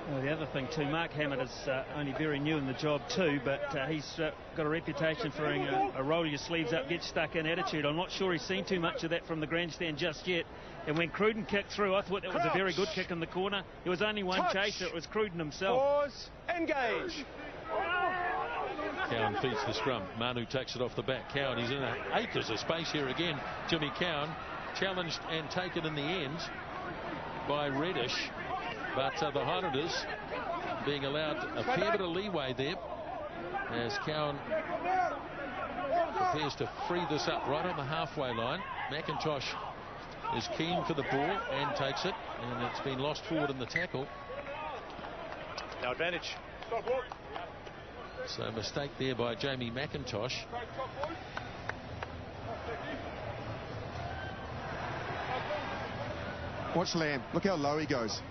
Well, the other thing too, Mark Hammett is only very new in the job too, but he's got a reputation for a roll your sleeves up, get stuck in attitude. I'm not sure he's seen too much of that from the grandstand just yet. And when Cruden kicked through, I thought that was a very good kick in the corner. There was only one chaser, it was Cruden himself. Pause, engage. Cowan feeds the scrum. Manu takes it off the back. Cowan, he's in acres of space here again. Jimmy Cowan challenged and taken in the end by Reddish. But the Highlanders being allowed a fair bit of leeway there as Cowan prepares to free this up right on the halfway line. McIntosh is keen for the ball and takes it, and it's been lost forward in the tackle. No advantage. So a mistake there by Jamie McIntosh. Watch Lamb. Look how low he goes.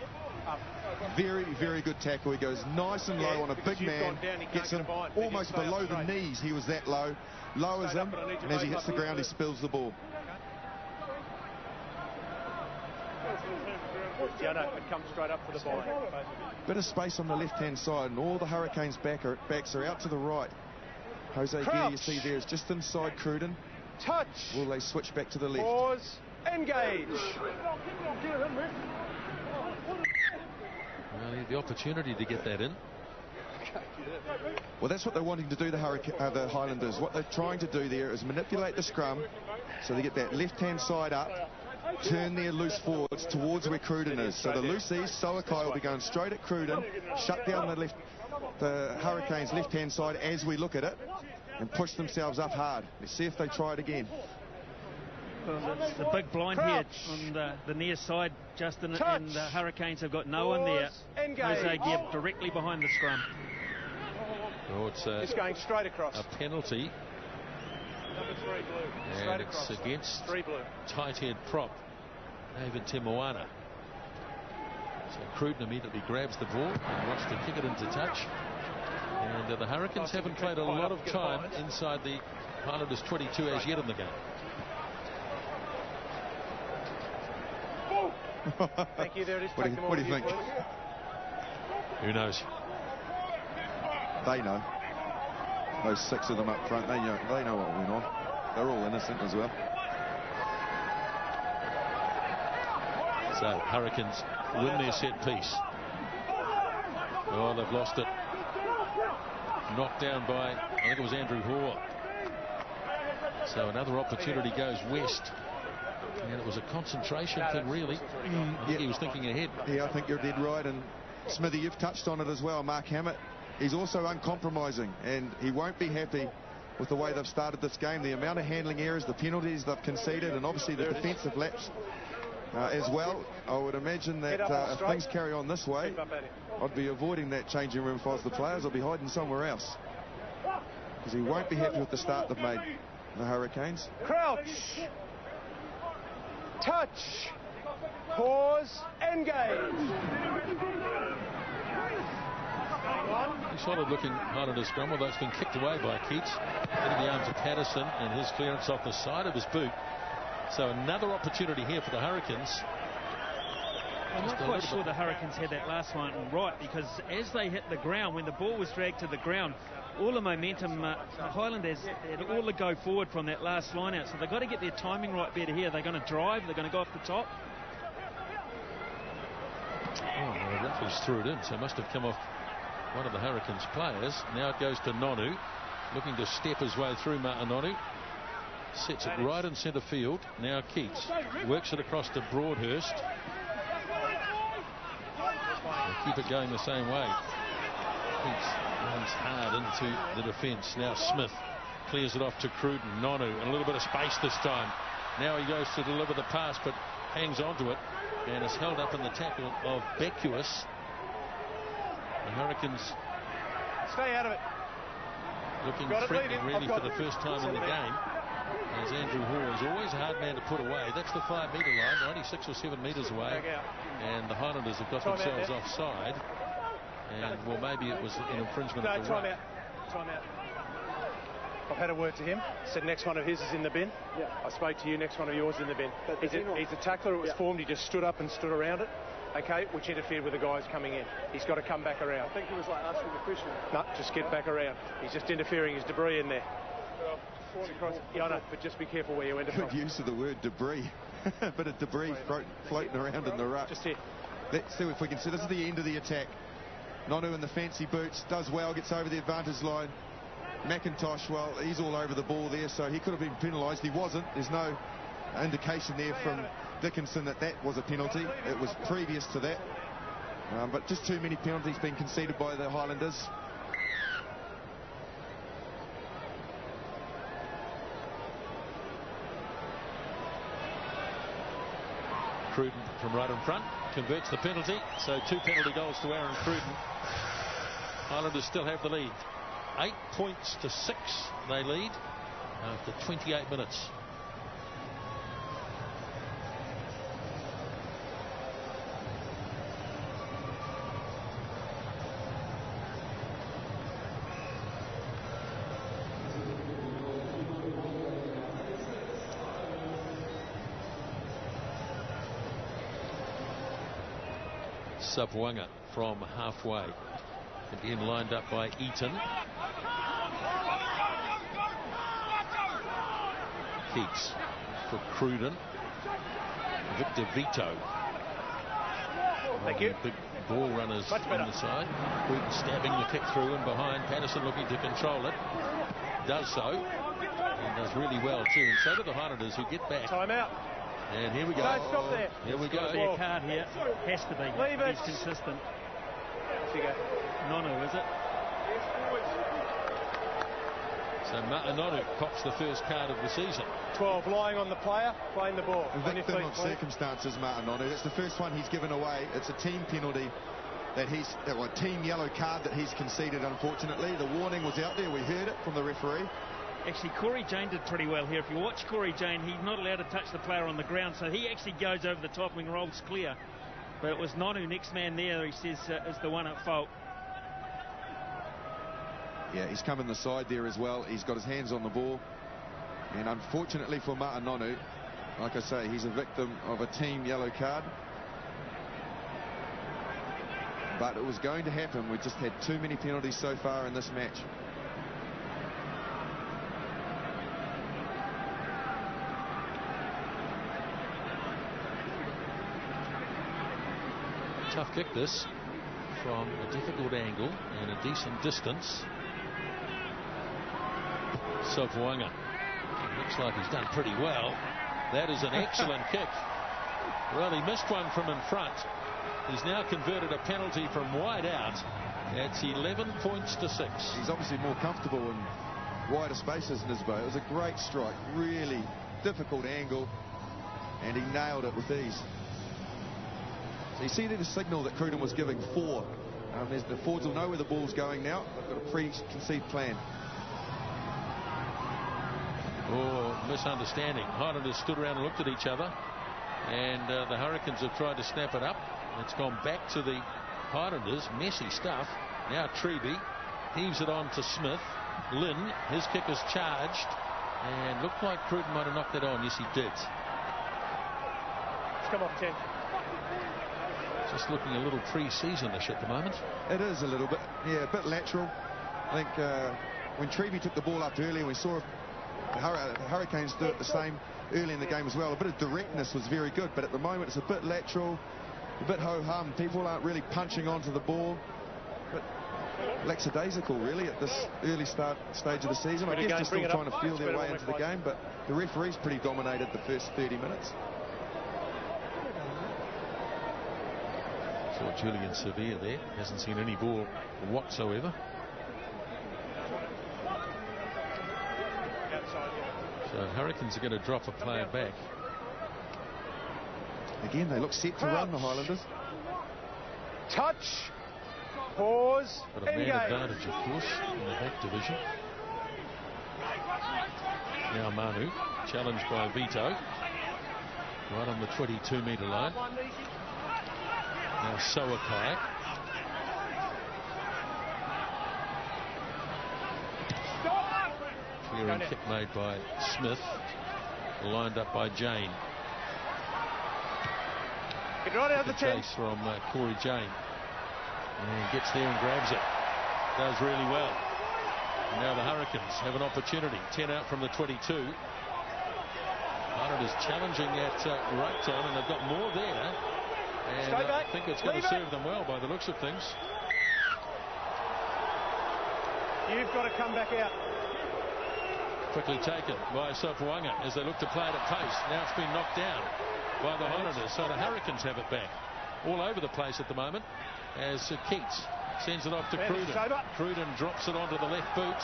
Very, very good tackle. He goes nice and low on a big man. Gets him almost below the knees. He was that low. Lowers him, and as he hits the ground, he spills the ball. Yeah, no, it comes straight up for the ball. Bit of space on the left-hand side, and all the Hurricanes' backs are out to the right. Jose Gear, you see there, is just inside Cruden. Touch. Will they switch back to the left? Pause. Engage. Well, he had the opportunity to get that in. Well, that's what they're wanting to do, the Highlanders. What they're trying to do there is manipulate the scrum so they get that left-hand side up, turn their loose forwards towards where Cruden is. So the loose east, Soakai will be going straight at Cruden, shut down the Hurricanes' left-hand side as we look at it, and push themselves up hard. Let's see if they try it again. Well, it's a big blind here on the near side, Justin, and the Hurricanes have got no one there. Jose Gear directly behind the scrum. Oh, it's going straight across. A penalty. And it's against tight head prop David Temoana. So Cruden immediately grabs the ball and wants to kick it into touch. And the Hurricanes haven't played a lot of time inside the Highlanders 22 as yet in the game. Thank you. There it is. What do you think? Who knows? They know. Those 6 of them up front, they know what went on. They're all innocent as well. So Hurricanes win their set piece. Oh, they've lost it. Knocked down by, I think it was Andrew Hoare. So another opportunity goes west. And it was a concentration thing, really. I think he was thinking ahead. Yeah, I think you're dead right. And Smithy, you've touched on it as well. Mark Hammett, he's also uncompromising, and he won't be happy with the way they've started this game. The amount of handling errors, the penalties they've conceded, and obviously the defensive lapse as well. I would imagine that if things carry on this way, I'd be avoiding that changing room if I was the players. I'd be hiding somewhere else, because he won't be happy with the start they've made, the Hurricanes. Crouch. Touch. Pause. Engage. Solid looking Highlanders scrum, although it's been kicked away by Keats into the arms of Patterson and his clearance off the side of his boot. So another opportunity here for the Hurricanes. I'm not quite sure the Hurricanes had that last one right, because as they hit the ground, when the ball was dragged to the ground, all the momentum, the Highlanders had all the go forward from that last line out. So they've got to get their timing right better here. They're going to drive, they're going to go off the top. Oh, well, the referee's threw it in, so it must have come off one of the Hurricanes players. Now it goes to Nonu, looking to step his way through Nonu. Sets it right in centre field. Now Keats works it across to Broadhurst. They'll keep it going the same way. Keats runs hard into the defence. Now Smith clears it off to Cruden. Nonu, and a little bit of space this time. Now he goes to deliver the pass, but hangs onto it and is held up in the tackle of Beckuis. The Hurricanes stay out of it. Looking threatening really for the first time in the game, as Andrew Hoare is always a hard man to put away. That's the 5 metre line. They're only 6 or 7 metres away, and the Highlanders have got themselves offside. And well, maybe it was an infringement of the time out. Time out. I've had a word to him. Said next one of his is in the bin. Yeah. I spoke to you. Next one of yours is in the bin. He's a tackler. It was formed. He just stood up and stood around it. okay, which interfered with the guys coming in. He's got to come back around. I think he was like asking the question. No, just get back around. He's just interfering. There's debris in there. Yeah, I know, but just be careful where you enter from. Good use of the word debris. A bit of debris floating around in the ruck. Just here. Let's see if we can see. This is the end of the attack. Nonu in the fancy boots, does well, gets over the advantage line. McIntosh, well, he's all over the ball there, so he could have been penalised. He wasn't. There's no indication there from Dickinson that that was a penalty. It was previous to that. But just too many penalties being conceded by the Highlanders. Cruden from right in front converts the penalty, so 2 penalty goals to Aaron Cruden. Highlanders still have the lead. 8 points to 6 they lead after 28 minutes. Savwanga from halfway. Again lined up by Eaton. Keats for Cruden. Victor Vito. Thank you. Big ball runners on the side. Cruden stabbing the kick through and behind. Patterson looking to control it. Does so. And does really well too. And so do the Highlanders, who get back. Time out. And here we go. No, stop there. Here we go. Be a card here. Has to be. Leave it. He's consistent. Off you go. Nonu, is it? So Nonu cops the first card of the season. 12 lying on the player, playing the ball. A victim of circumstances, Martin Nonu. That's the first one he's given away. It's a team penalty that a team yellow card that he's conceded, unfortunately. The warning was out there. We heard it from the referee. Actually, Corey Jane did pretty well here. If you watch Corey Jane, he's not allowed to touch the player on the ground, so he actually goes over the top and rolls clear. But it was Nonu, next man there, he says, is the one at fault. Yeah, he's come in the side there as well. He's got his hands on the ball. And unfortunately for Martin Nonu, like I say, he's a victim of a team yellow card. But it was going to happen. We just had too many penalties so far in this match. Tough kick this from a difficult angle and a decent distance. Savwanga. Looks like he's done pretty well. That is an excellent kick. Well, he missed one from in front. He's now converted a penalty from wide out. That's 11 points to 6. He's obviously more comfortable in wider spaces, Nisbo. It was a great strike. Really difficult angle. And he nailed it with ease. So you see there the signal that Cruden was giving 4. The forwards will know where the ball's going now. They've got a preconceived plan. Oh, misunderstanding. Highlanders stood around and looked at each other, and the Hurricanes have tried to snap it up. It's gone back to the Highlanders. Messy stuff. Now Treby heaves it on to Smith. Lynn, his kick is charged, and looked like Cruden might have knocked that on. Yes, he did. Let's come off 10. Just looking a little pre-season-ish at the moment. It is a little bit, yeah, a bit lateral. I think when Treby took the ball up earlier, we saw the Hurricanes do it the same early in the game as well. A bit of directness was very good, but at the moment it's a bit lateral, a bit ho-hum. People aren't really punching onto the ball. But lackadaisical, really, at this early stage of the season. I guess they're still trying to feel their way into the game, but the referee's pretty dominated the first 30 minutes. Saw Julian Severe there. Hasn't seen any ball whatsoever. So Hurricanes are going to drop a player back. Again, they look set to run, the Highlanders. Touch. Pause. Got a man advantage, of course, in the back division. Now Manu, challenged by Vito. Right on the 22-metre line. Now Soakai. Clearing kick made by Smith. Lined up by Jane. right out of the 10. Chase from Corey Jane. And gets there and grabs it. Does really well. And now the Hurricanes have an opportunity. 10 out from the 22. Highlanders challenging at ruck time, and they've got more there. And I think it's going to serve them well by the looks of things. You've got to come back out. Quickly taken by Sopuanga as they look to play it at pace. Now it's been knocked down by the Highlanders, so the Hurricanes have it back. All over the place at the moment as Keats sends it off to Cruden. Cruden drops it onto the left boot,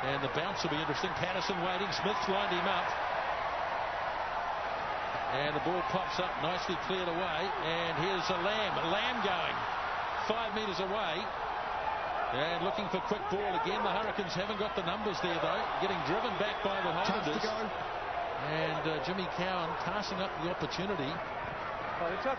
and the bounce will be interesting. Patterson waiting. Smith's lined him up. And the ball pops up, nicely cleared away. And here's a Lamb. Lamb going 5 metres away. And looking for quick ball again. The Hurricanes haven't got the numbers there, though. Getting driven back by the Highlanders. And Jimmy Cowan passing up the opportunity. Oh, the touch.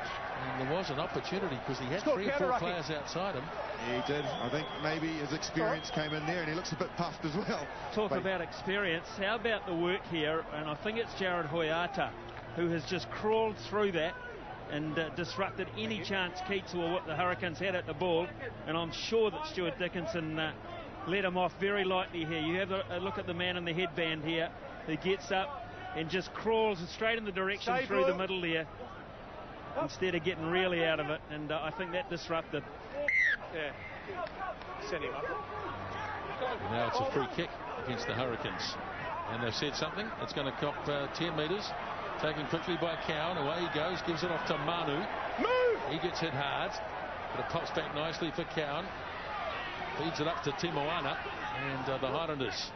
And there was an opportunity because he had 3 or 4 players outside him. Yeah, he did. I think maybe his experience came in there, and he looks a bit puffed as well. Talk about experience. How about the work here? And I think it's Jared Hoiata who has just crawled through that and disrupted any chance Keats or what the Hurricanes had at the ball. And I'm sure that Stuart Dickinson let him off very lightly here. You have a look at the man in the headband here who gets up and just crawls straight in the direction through the middle there instead of getting really out of it. And I think that disrupted. Yeah. Send him up. And now it's a free kick against the Hurricanes. And they've said something. It's going to cop 10 metres. Taken quickly by Cowan. Away he goes. Gives it off to Manu. Move! He gets hit hard. But it pops back nicely for Cowan. Feeds it up to Timoana. And the Highlanders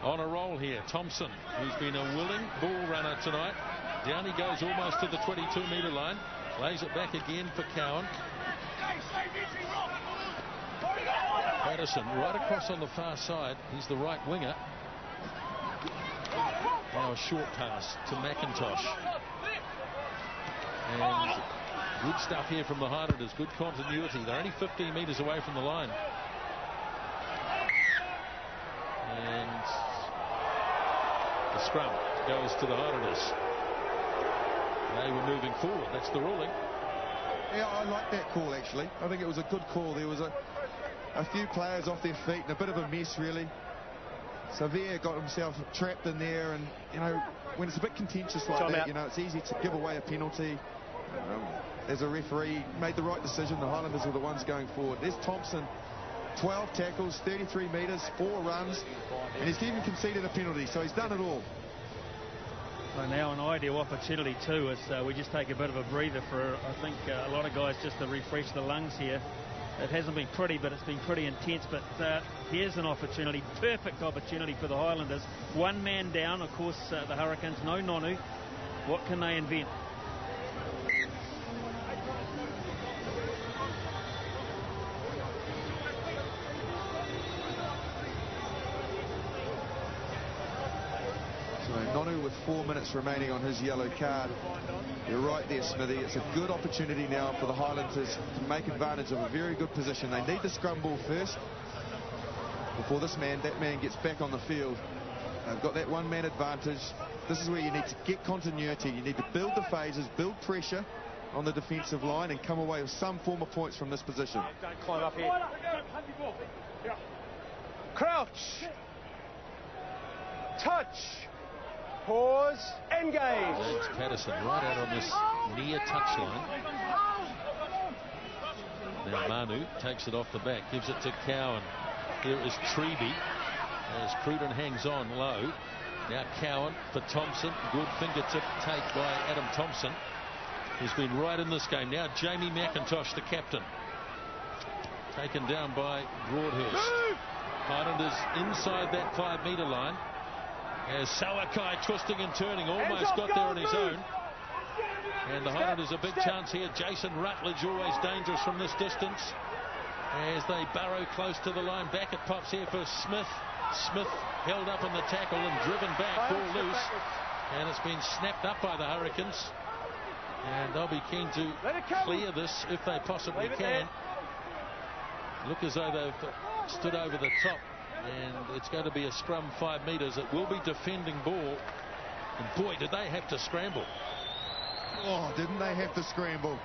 on a roll here. Thompson, who's been a willing ball runner tonight. Down he goes almost to the 22-metre line. Lays it back again for Cowan. Patterson right across on the far side. He's the right winger. Now a short pass to McIntosh. And good stuff here from the Highlanders. Good continuity. They're only 15 metres away from the line. And the scrum goes to the Highlanders. They were moving forward. That's the ruling. Yeah, I like that call, actually. I think it was a good call. There was a few players off their feet and a bit of a mess, really. Xavier got himself trapped in there, and, you know, when it's a bit contentious like that, you know, it's easy to give away a penalty. As a referee, made the right decision. The Highlanders were the ones going forward. There's Thompson, 12 tackles, 33 metres, 4 runs, and he's even conceded a penalty, so he's done it all. So now an ideal opportunity too as we just take a bit of a breather for, I think, a lot of guys just to refresh the lungs here. It hasn't been pretty, but it's been pretty intense. But here's an opportunity, perfect opportunity for the Highlanders. One man down, of course, the Hurricanes, no Nonu. What can they invent? So Nonu with 4 minutes remaining on his yellow card. You're right there, Smithy. It's a good opportunity now for the Highlanders to make advantage of a very good position. They need the scrum ball first before that man gets back on the field. They've got that one-man advantage. This is where you need to get continuity. You need to build the phases, build pressure on the defensive line, and come away with some form of points from this position. Don't climb up here. Crouch. Touch. Pause. Engage. That's Patterson right out on this near touchline. Now Manu takes it off the back, gives it to Cowan. Here is Treby as Cruden hangs on low. Now Cowan for Thompson. Good fingertip take by Adam Thompson. He's been right in this game. Now Jamie McIntosh, the captain. Taken down by Broadhurst. Highlanders inside that 5-metre line. As Sawakai twisting and turning, almost got there on his own. And the Highlanders a big chance here. Jason Rutledge always dangerous from this distance. As they burrow close to the line. Back it pops here for Smith. Smith held up in the tackle and driven back, ball loose. And it's been snapped up by the Hurricanes. And they'll be keen to clear this if they possibly can. Look as though they've stood over the top. And it's going to be a scrum 5 metres. It will be defending ball. And boy, did they have to scramble. Oh, didn't they have to scramble?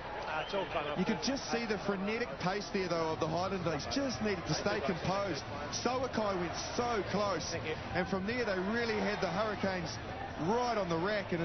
It's all come up. You could just see the frenetic pace there, though, of the Highlanders. Just needed to stay composed. Sowakai went so close. And from there, they really had the Hurricanes right on the rack. And